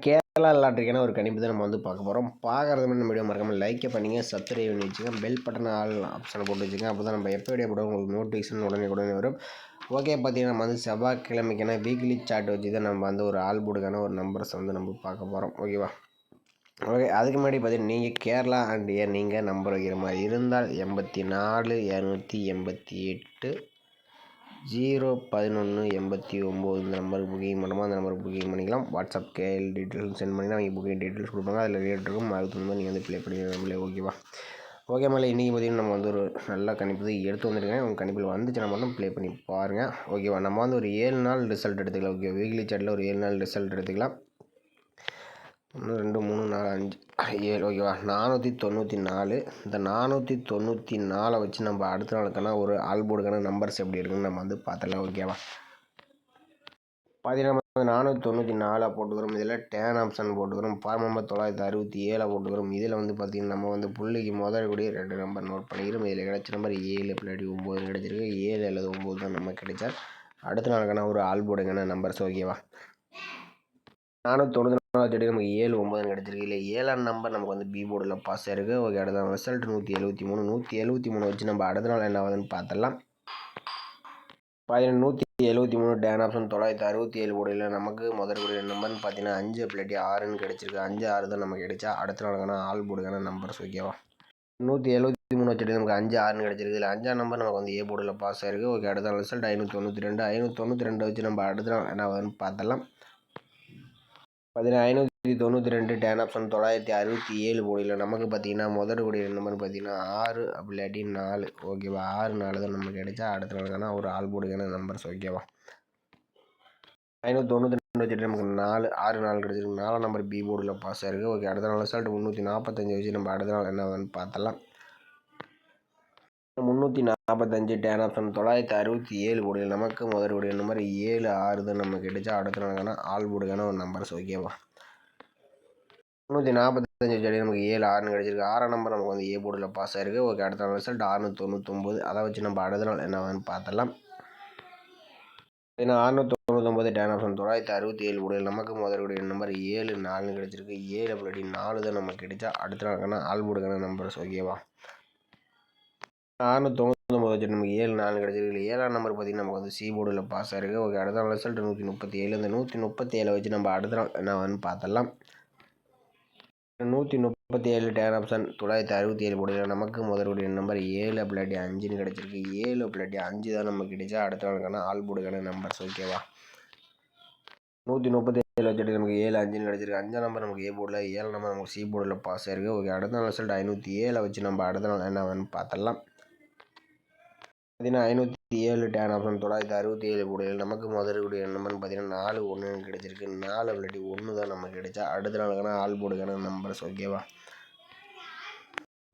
கேரளா லாட்ரிக்கான ஒரு கணிப்பு தான் நம்ம வந்து பார்க்க போகிறோம். பார்க்குறது மாதிரி நம்ம வீடியோ மறக்காமல் லைக்கை பண்ணிங்க, சப்ஸ்கிரைப் பண்ணி வச்சுக்கோங்க, பெல் பட்டன் ஆல் ஆப்ஷனை போட்டு வச்சுக்கோங்க. அப்போ தான் நம்ம எப்போ வீடியோ போட உங்களுக்கு நோட்டிஃபிகேஷன் உடனே வரும். ஓகே, பார்த்தீங்கன்னா நம்ம வந்து செவ்வாய்க்கிழமைக்கான வீக்லி சார்ட் வச்சு தான் நம்ம வந்து ஒரு ஆல்போர்டுக்கான ஒரு நம்பர்ஸ் வந்து நம்ம பார்க்க போகிறோம். ஓகேவா? ஓகே, அதுக்கு முன்னாடி பார்த்தீங்கன்னா நீங்கள் கேரளா அண்ட் நீங்கள் நம்பர் வைக்கிற மாதிரி இருந்தால் 84 288 011 89 இந்த நம்பருக்கு புக்கிங் பண்ணுமோ அந்த நம்பருக்கு புக்கிங் பண்ணிக்கலாம். வாட்ஸ்அப் கேஎல் டீட்டெயில்ஸ் சென்ட் பண்ணிங்கன்னா அவங்க புக்கிங் டீட்டெயில்ஸ் கொடுப்பாங்க. அதில் ரேட் இருக்கும், அதுக்கு தகுந்த மாதிரி நீங்கள் வந்து ப்ளே பண்ணிக்கலாம். ஓகேவா? ஓகே, மேலே இன்றைக்கி பார்த்தீங்கன்னா நம்ம வந்து ஒரு நல்ல கணிப்பு எடுத்து வந்துருக்கேன். உங்கள் கணிப்பில் வந்துச்சுன்னா மட்டும் ப்ளே பண்ணி பாருங்கள். ஓகேவா? நம்ம வந்து ஒரு 7 நாள் ரிசல்ட் எடுத்துக்கலாம். ஓகே, வீக்லி சார்ட்டில் ஒரு 7 நாள் ரிசல்ட் எடுத்துக்கலாம். 1 2 3 4 5 7. ஓகேவா? 494. இந்த 494 வச்சு நம்ம அடுத்த நாளுக்கான ஒரு ஆல்போர்டுக்கான நம்பர்ஸ் எப்படி இருக்குன்னு நம்ம வந்து பார்த்துடலாம். ஓகேவா? பார்த்தீங்கன்னா 494 போட்டுக்கிறோம். இதில் டேன் ஆப்ஷன் போட்டுக்கிறோம். ஃபார்ம் நம்பர் 967 போட்டுக்கிறோம். இதில் வந்து பார்த்திங்கன்னா நம்ம வந்து புள்ளிக்கு முதல் கூடிய 2 நம்பர் நோட் பண்ணிக்கிறோம். இதில் கிடைச்ச நம்பர் 7 இல்லாட்டி 9 கிடைச்சிருக்கு. 7 அல்லது 9 தான் நம்ம கிடைச்சா அடுத்த நாளுக்கான ஒரு ஆல்போர்டுக்கான நம்பர்ஸ். ஓகேவா? 494 தேடி நமக்கு 7 9 கிடச்சிருக்கு. இல்லை 7ஆம் நம்பர் நமக்கு வந்து பி போர்டில் பாஸ் ஆயிருக்கு. ஓகே, அடுத்த ரிசல்ட் 173 வச்சு நம்ம அடுத்த நாள் என்ன ஆகுதுன்னு பார்த்துடலாம். 173 டேன் ஆப்ஷன் 967 போர்டில் நமக்கு முதற்கூடிய நம்பர்னு பார்த்தீங்கன்னா 5 இல்லாட்டி 6ன்னு கிடச்சிருக்கு. 5 6 தான் நமக்கு கிடைச்சா அடுத்த நாளுக்கான ஆல் போர்டுக்கான நம்பர்ஸ். ஓகேவா? 173 வச்சுட்டு நமக்கு 5 6ன்னு கிடச்சிருக்கு. இல்லை 5ஆம் நம்பர் நமக்கு வந்து ஏ போர்டில் பாஸ் ஆயிருக்கு. ஓகே, அடுத்த ரிசல்ட் 592 வச்சு நம்ம அடுத்த நாள் என்ன ஆகுதுன்னு பார்த்துடலாம். 592 டேன் ஆப்ஷன் 967 போர்டில் நமக்கு பார்த்தீங்கன்னா முதற்கூடிய நம்பர் பார்த்தீங்கன்னா 6 அப்படி இல்லாட்டி 4. ஓகேவா? 6 4 தான் நமக்கு கிடைச்சா அடுத்த நாளுக்கான ஒரு ஆல்போர்டுக்கான நம்பர்ஸ். ஓகேவா? 592 வச்சுட்டு நமக்கு 4 6 4 கிடச்சிருக்கு. 4 நம்பர் பி போர்டில் பாஸ் ஆயிருக்கு. ஓகே, அடுத்த நாள் ரிசல்ட் 345 வச்சு நம்ம அடுத்த நாள் என்ன ஆகுதுன்னு பார்த்தலாம். 345 டேன் ஆப்ஷன் 967 போர்டில் நமக்கு முதற்கூடிய நம்பர் 7 6 தான் நமக்கு கிடைச்சா அடுத்த நாளுக்கான ஆல்போர்டுக்கான ஒரு நம்பர்ஸ். ஓகேவா? 345 செடி நமக்கு 7 6ன்னு கிடச்சிருக்கு. 6ஆம் நம்பர் நமக்கு வந்து ஏ போர்டில் பாஸ் ஆயிருக்கு. ஓகே, அடுத்த நாள் ரிசல்ட் 699. அதை வச்சு நம்ம அடுத்த நாள் என்ன ஆகுதுன்னு பார்த்தலாம். ஏன்னா 699 டேன் ஆப்ஷன் 967 போர்டில் நமக்கு முதற்கூடிய நம்பர் 7 4ன்னு கிடச்சிருக்கு. 7 அப்படி 4 தான் நமக்கு கிடைச்சா அடுத்த நாளுக்கான ஆல்போர்டுக்கான நம்பர்ஸ். ஓகேவா? 699 வச்சு நமக்கு 7 4 கிடச்சிருக்கு. 7ஆம் நம்பர் பார்த்தீங்கன்னா நமக்கு வந்து சி போர்டில் பாஸ் ஆயிருக்கு. ஓகே, அடுத்த நாள் ரிசல்ட் 137. இந்த 137 வச்சு நம்ம அடுத்த நாள் என்ன ஆகுதுன்னு பார்த்தலாம். 137 டேன் ஆப்ஷன் 967 போர்டில் நமக்கு முதற்கூடிய நம்பர் 7 அப்படி 5ன்னு கிடச்சிருக்கு. 7 அப்படி 5 தான் நமக்கு கிடைச்சா அடுத்த நாளுக்கான ஆல்போர்டுக்கான நம்பர்ஸ். ஓகேவா? 137 வச்சுட்டு நமக்கு 7 5ன்னு கிடச்சிருக்கு. 5ஆம் நம்பர் நமக்கு ஏ போர்டில், 7 நம்பர் நமக்கு சி போர்டில் பாஸ் ஆயிருக்கு. ஓகே, அடுத்த நாள் ரிசல்ட் 507 வச்சு நம்ம அடுத்த நாள் என்ன ஆகுதுன்னு பார்த்தலாம். பார்த்தீங்கன்னா 507 டேன் ஆப்ஷன் 967 போர்டில் நமக்கு முதற்கூடிய நம்பர்னு பார்த்தீங்கன்னா 4 1ன்னு கிடச்சிருக்கு. 4 அப்படி 1 தான் நமக்கு கிடைச்சா அடுத்த நாளுக்கான ஆல்போர்டுக்கான நம்பர்ஸ். ஓகேவா?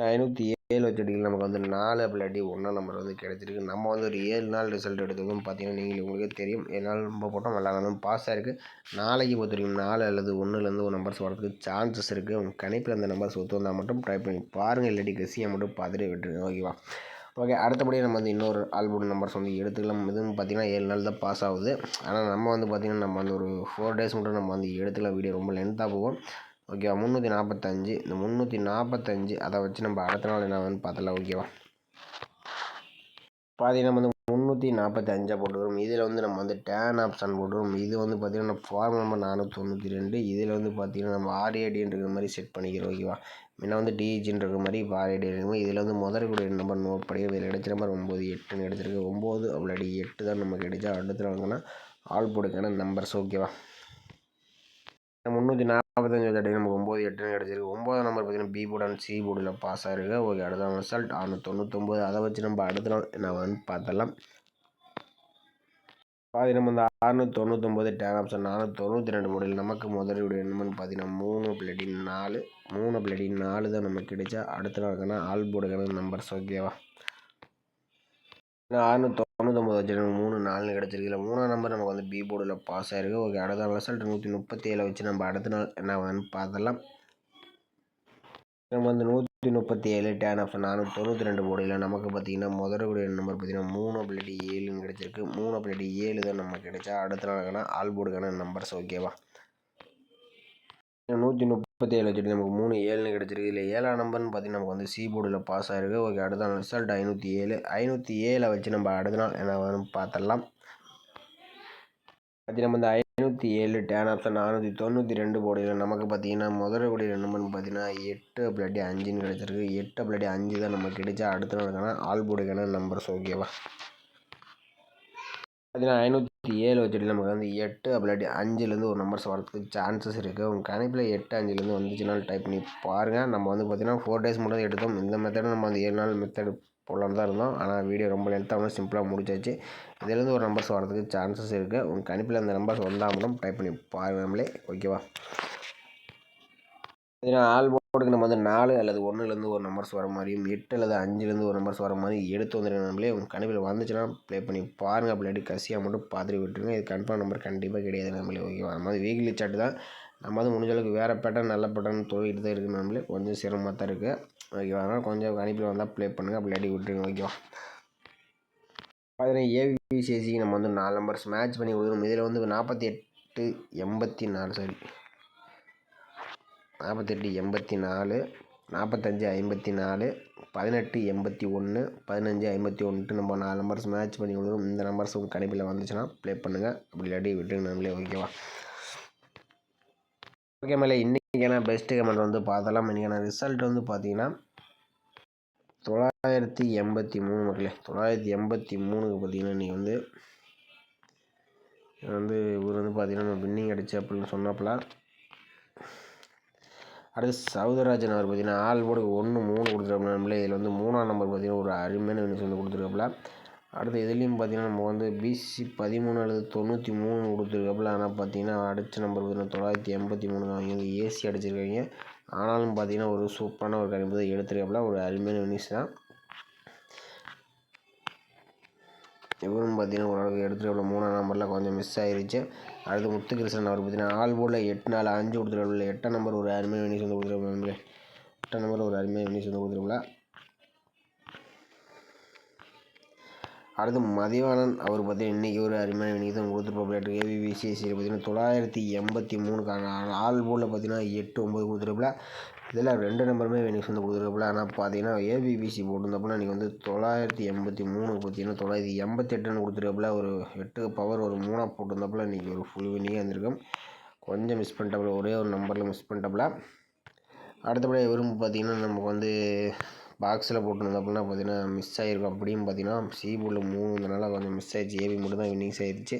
507 வச்சுட்டு நமக்கு வந்து 4 அப்படி 1 நம்பர் வந்து கிடச்சிருக்கு. நம்ம வந்து ஒரு 7 நாள் ரிசல்ட் எடுத்ததும் பார்த்தீங்கன்னா நீங்கள் உங்களுக்கே தெரியும் 7 நாள் ரொம்ப போட்டோம், எல்லா நாளும் பாஸ் ஆயிருக்கு. நாளைக்கு பொறுத்த வரைக்கும் 4 அல்லது 1லேருந்து ஒரு நம்பர்ஸ் வரதுக்கு சான்சஸ் இருக்குது. உங்கள் கணிப்பில் அந்த நம்பர்ஸ் ஒத்து வந்தால் மட்டும் ட்ரை பண்ணி பாருங்கள், இல்லாட்டி கெஸ்ஸியை மட்டும் பார்த்துட்டு விட்டுருங்க. ஓகேவா? ஓகே, அடுத்தபடியாக நம்ம வந்து இன்னொரு ஆல்போர்டு நம்பர்ஸ் வந்து எடுத்துக்கலாம். இதுவும் பார்த்தீங்கன்னா 7 நாள் தான் பாஸ் ஆகுது. ஆனால் நம்ம வந்து பார்த்திங்கன்னா நம்ம வந்து ஒரு 4 டேஸ் மட்டும் நம்ம வந்து எடுத்துக்கலாம். வீடியோ ரொம்ப லென்த்தாக போகும். ஓகேவா? 345 இந்த 345 அதை வச்சு நம்ம அடுத்த நாள் என்ன ஆகுதுன்னு பார்த்தலாம். ஓகேவா? பார்த்தீங்கன்னா நம்ம வந்து 345 போட்டுக்கிறோம். இதில் வந்து நம்ம வந்து டேன் ஆப்ஷன் போட்டுக்கிறோம். இது வந்து பார்த்திங்கன்னா ஃபார்ம் நம்பர் 492. இதில் வந்து பார்த்திங்கன்னா நம்ம RADன்ற மாதிரி செட் பண்ணிக்கிறோம். ஓகேவா? முன்ன வந்து DHன்ற மாதிரி இப்போ RAD இருக்கும். இதில் வந்து முதற்கூடிய நம்பர் நோட் பண்ணி இதில் கிடைச்ச நம்பர் 9 8ன்னு எடுத்துருக்கு. 9 அப்படி 8 தான் நமக்கு கிடைச்சா அடுத்த நாளுக்கான ஆல்போர்டுக்கான நம்பர்ஸ். ஓகேவா? 345 வச்சு நமக்கு 9 8ன்னு கிடச்சிருக்கு. 9ஆம் நம்பர் பார்த்தீங்கன்னா பி போர்டு அண்ட் சி போர்டில் பாஸ் ஆயிருக்கு. ஓகே, அடுத்த ரிசல்ட் 699. அதை வச்சு நம்ம அடுத்த நாள் என்ன வந்து பார்த்தலாம். நம்ம இந்த 699 டேன் ஆப்ஷன் 492 போர்டில் நமக்கு முதலுடைய நம்பர்னு பார்த்தீங்கன்னா 3 அப்படி 4 3 அப்படி 4 தான் நமக்கு கிடைச்சா அடுத்த நாளுக்கான ஆல்போர்டுக்கான நம்பர்ஸ். ஓகேவா? 699 வச்சு 3 4ன்னு கிடச்சிருக்கு. இல்லை 3ஆம் நம்பர் நமக்கு வந்து பி போர்டில் பாஸ் ஆயிருக்கு. ஓகே, அடுத்த ரிசல்ட் 137 வச்சு நம்ம அடுத்த நாள் என்ன வந்து பார்த்தலாம். நம்ம வந்து 137 டேன் ஆப்ஷன் 492 போர்டில் நமக்கு பார்த்தீங்கன்னா முதற்கூடிய நம்பர் பார்த்தீங்கன்னா 3 அப்படி 7ன்னு கிடச்சிருக்கு. 3 அப்படி 7 தான் நமக்கு கிடைச்சா அடுத்த நாளுக்கான ஆல்போர்டுக்கான நம்பர்ஸ். ஓகேவா? 137 வச்சுட்டு நமக்கு 3 7ன்னு கிடச்சிருக்கு. இதில் 7ஆம் நம்பர்னு பார்த்தீங்கன்னா நமக்கு வந்து சி போர்டில் பாஸ் ஆகிருக்கு. ஓகே, அடுத்த நாள் ரிசல்ட் 507. 507 வச்சு நம்ம அடுத்த நாள் என்ன வரும்னு பார்த்துடலாம். நம்ம இந்த 507 டேன் ஆப்ஷன் 492 போர்டில் நமக்கு பார்த்தீங்கன்னா முதல்ல கூடிய நம்பர்னு பார்த்தீங்கன்னா 8 அப்படி 5ன்னு கிடச்சிருக்கு. 8 அப்படி 5 தான் நமக்கு கிடைச்சா அடுத்த நாளுக்கான ஆல் போர்டுக்கான நம்பர்ஸ். ஓகேவா, பார்த்தீங்கன்னா 507 வச்சுட்டு நமக்கு வந்து 8 அப்படி 5லேருந்து ஒரு நம்பர்ஸ் வரதுக்கு சான்சஸ் இருக்குது. உங்கள் கணிப்பில் 8 5லேருந்து வந்துச்சுனாலும் டைப் பண்ணி பாருங்கள். நம்ம வந்து பார்த்திங்கன்னா 4 days மட்டும் எடுத்தோம். இந்த மெத்தடும் நம்ம வந்து 7 நாள் மெத்தட் போடலான்னு தான் இருந்தோம். ஆனால் வீடியோ ரொம்ப லென்த்தாக சிம்பிளாக முடிச்சாச்சு. இதுலேருந்து ஒரு நம்பர்ஸ் வரதுக்கு சான்சஸ் இருக்குது. உங்கள் கணிப்பில் அந்த நம்பர்ஸ் வந்தால் மட்டும் டைப் பண்ணி பாருங்கள் நம்மளே. ஓகேவா, பார்த்தீங்கன்னா ஆல் போர்டுக்கு நம்ம வந்து 4 அல்லது 1லேருந்து ஒரு நம்பர்ஸ் வர மாதிரியும் 8 அல்லது 5லேருந்து ஒரு நம்பர்ஸ் வர மாதிரி எடுத்து வந்துடுங்க. நம்மளே உங்கள் கணிப்பில் வந்துச்சுன்னா ப்ளே பண்ணி பாருங்கள். அப்படி கசியாக மட்டும் பார்த்துட்டு விட்டுருங்க. இது கன்ஃபார்ம் நம்பர் கண்டிப்பாக கிடையாது நம்மளே. ஓகேவா, அந்த மாதிரி வீக்லி சார்ட் தான். நம்ம வந்து முடிஞ்ச அளவுக்கு வேறு பேட்டர்ன் நல்ல பேட்டர்ன் தொழில்கிட்டு தான் இருக்குது. நம்மளே கொஞ்சம் சிரமமாக தான் இருக்குது. ஓகேவா, அதனால் கொஞ்சம் கணிப்பில் வந்தால் ப்ளே பண்ணுங்கள். அப்படி விட்டுருங்க. ஓகேவா, பார்த்தீங்கன்னா ஏபிசிஎஸ்சிக்கு நம்ம வந்து 4 நம்பர்ஸ் மேட்ச் பண்ணி கொடுக்குறோம். இதில் வந்து 48 84 சாரி 48 84 45 54 18 81 15 51 நம்ம 4 நம்பர்ஸ் மேட்ச் பண்ணி கொடுக்குறோம். இந்த நம்பர்ஸ் உங்கள் கணிப்பில் வந்துச்சுன்னா ப்ளே பண்ணுங்கள். அப்படி இல்லாட்டி விட்டுருங்க நம்மளே. ஓகேவா, ஓகே மேலே இன்றைக்கான பெஸ்ட்டு கமெண்ட் வந்து பார்த்தலாம். இன்றைக்கான ரிசல்ட் வந்து பார்த்தீங்கன்னா 983 மக்களே. 983க்கு பார்த்தீங்கன்னா நீங்கள் வந்து இவர் வந்து பார்த்தீங்கன்னா நம்ம வின்னிங் அடிச்சு அப்படின்னு சொன்னப்பல. அடுத்து சௌதரராஜன் அவர் பார்த்தீங்கன்னா ஆல் போர்டுக்கு 1 3 கொடுத்துருக்காப்புல. நம்மளே இதில் வந்து 3ஆம் நம்பர் பார்த்தீங்கன்னா ஒரு அருமையான வினிஷ் வந்து கொடுத்துருக்காப்புல. அடுத்து இதுலேயும் பார்த்தீங்கன்னா நம்ம வந்து பிசி 13 அல்லது 93 கொடுத்துருக்காப்புல. ஆனால் பார்த்தீங்கன்னா அடித்த நம்பர் பார்த்தீங்கன்னா 983 தான். அவங்க வந்து ஏசி அடிச்சிருக்காங்க. ஆனாலும் பார்த்தீங்கன்னா ஒரு சூப்பரான ஒரு கணிப்பு தான் எடுத்துருக்காப்புல. ஒரு அருமையான வினிஷ் தான். இவரும் பார்த்தீங்கன்னா ஓரளவுக்கு எடுத்துருக்காப்புல. 3ஆம் நம்பரில் கொஞ்சம் மிஸ் ஆகிருச்சு. அடுத்து முத்துகிருஷ்ணன் அவர் பார்த்தீங்கன்னா ஆல் போர்டில் 8 4 5 கொடுத்துருக்காப்புல. 8ஆம் நம்பர் ஒரு அருமையான வினிஷ் வந்து கொடுத்துருக்காப்புல. 8ஆம் நம்பர் ஒரு அருமையான வினிஷ் வந்து கொடுத்துருக்காப்புல. அடுத்து மதிவாணன் அவர் பார்த்தீங்கன்னா இன்றைக்கி ஒரு அருமையான வினிஷ் தான் கொடுத்துருப்பாப்புல. ஏபிசிஎஸ்சியில் பார்த்தீங்கன்னா 983க்கான ஆல் போர்டில் பார்த்தீங்கன்னா 8 9 கொடுத்துருப்பாப்புல. இதில் 2 நம்பருமே வினிஷ் வந்து கொடுத்துருப்பாப்புல. ஆனால் பார்த்தீங்கன்னா ஏபிபிசி போட்டிருந்தப்பல நீங்கள் வந்து 983 பார்த்தீங்கன்னா 988ன்னு கொடுத்துருப்பாப்புல. ஒரு 8 பவர் ஒரு 3 போட்டிருந்தப்பல இன்றைக்கி ஒரு ஃபுல் வினிங்காக இருந்திருக்கும். கொஞ்சம் மிஸ் பண்ணிட்டாப்புல. ஒரே ஒரு நம்பரில் மிஸ் பண்ணிட்டாப்புல. அடுத்தபடியாக இவரும் பார்த்தீங்கன்னா நமக்கு வந்து பாக்ஸில் போட்டிருந்தப்பனா பார்த்தீங்கன்னா மிஸ் ஆகிருக்கும். அப்படியும் பார்த்தீங்கன்னா சி போர்டில் 3னால கொஞ்சம் மிஸ் ஆகிடுச்சு. ஏபி மட்டும் தான் வின்னிங்ஸ் ஆகிடுச்சு.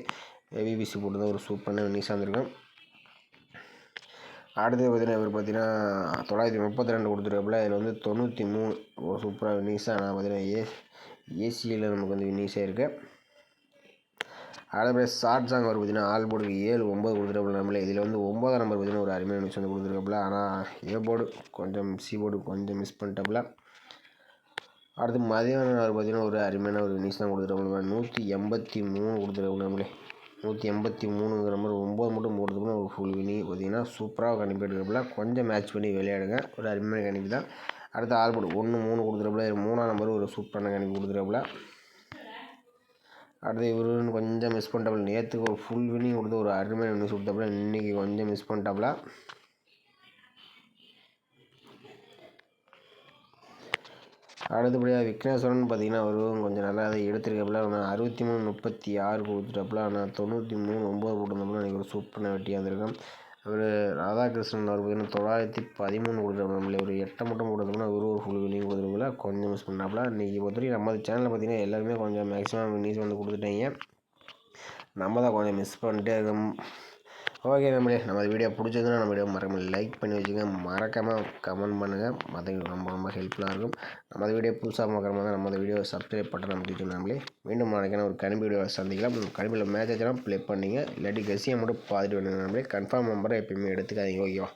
ஏபிபிசி போட்டு தான் ஒரு சூப்பரான வின்னிங்ஸாக இருந்திருக்கும். அடுத்து பார்த்தீங்கன்னா இவர் பார்த்தீங்கன்னா 932 கொடுத்துருக்காப்புல. இதில் வந்து 93 ஒரு சூப்பராக வின்னிங்ஸாக. ஆனால் பார்த்தீங்கன்னா ஏசியில் நமக்கு வந்து வின்னிங்ஸாக இருக்குது. அடுத்தபடி ஷார்ட் சாங் அவர் பார்த்தீங்கன்னா ஆல் போர்டுக்கு 7 9 கொடுத்துருக்காப்புல. நம்மளே இதில் வந்து 9ஆம் நம்பர் பார்த்தீங்கன்னா ஒரு அருமையான வினிஷ் வந்து கொடுத்துருக்காப்புல. ஆனால் ஏ போர்டு கொஞ்சம் சி போர்டு கொஞ்சம் மிஸ் பண்ணிட்டாப்புல. அடுத்து மதியானம் அவர் பார்த்தீங்கன்னா ஒரு அருமையான ஒரு வினிஷ் தான் கொடுத்துருக்காப்புல. 183 கொடுத்துருக்காப்புல. நம்மளே 183ங்கிற நம்பர் 9 மட்டும் போடுறதுக்குன்னா ஒரு ஃபுல் வினிங் பார்த்தீங்கன்னா சூப்பராக கணிப்பு எடுக்கிறப்பல. கொஞ்சம் மேட்ச் பண்ணி விளையாடுங்க. ஒரு அருமையான கணிப்பு தான். அடுத்து ஆல் போர்டு 1 3 கொடுத்துருக்காப்புல. 3ஆம் நம்பர் ஒரு சூப்பரான கணிப்பு கொடுத்துருக்காப்புல. அடுத்து இவருன்னு கொஞ்சம் மிஸ் பண்ணிட்டாப்புல. நேற்றுக்கு ஒரு ஃபுல் வினிங் கொடுத்து ஒரு அருமையான வினிஷ் கொடுத்தாப்புல. இன்றைக்கி கொஞ்சம் மிஸ் பண்ணிட்டாப்புல. அடுத்தபடியாக விக்னேஸ்வரன் பார்த்தீங்கன்னா அவரும் கொஞ்சம் நல்லா அதை எடுத்துருக்காப்புல. ஆனால் 63 36 கொடுத்துட்டாப்புல. ஆனால் 93 9 போட்டிருந்தாப்புல இன்றைக்கி ஒரு சூப்பரான வெட்டியாக இருந்திருக்கும். அவர் ராதாகிருஷ்ணன் அவர் பார்த்தீங்கன்னா 913 கொடுத்துருப்பாங்க. நம்மளே ஒரு 8 மட்டும் போட்டோம்னா ஒரு ஃபுல் வினிங் கொடுத்துருக்குள்ள கொஞ்சம் மிஸ் பண்ணாப்புல. இன்றைக்கி பொறுத்தவரைக்கும் நம்ம சேனலில் பார்த்தீங்கன்னா எல்லாருமே கொஞ்சம் மேக்ஸிமம் வினிங்ஸ் வந்து கொடுத்துட்டாங்க. நம்ம தான் கொஞ்சம் மிஸ் பண்ணிட்டே இருக்கோம். ஓகே நம்மளே நம்ம வீடியோ பிடிச்சதுன்னா நம்ம வீடியோ மறக்காமல் லைக் பண்ணி வச்சுங்க. மறக்காமல் கமெண்ட் பண்ணுங்கள். மற்றவங்களுக்கு ரொம்ப ரொம்ப ஹெல்ப்ஃபுல்லாக இருக்கும். நம்ம வீடியோ புதுசாக பார்க்குற தான் நம்ம வீடியோ சப்ஸ்கிரைப் பண்ண நம்ம நம்மளே மீண்டும் நாளைக்கான ஒரு கணிப்பு வீடியோ சந்திக்கலாம். கணிப்பில் மேட்ச் ஆச்சுன்னா ப்ளே பண்ணிங்க. இல்லாட்டி கசியை மட்டும் பார்த்துட்டு வேணுங்க. நம்மளே கன்ஃபார்ம் நம்பரை எப்பயுமே எடுத்துக்காதீங்க. ஓகேவா.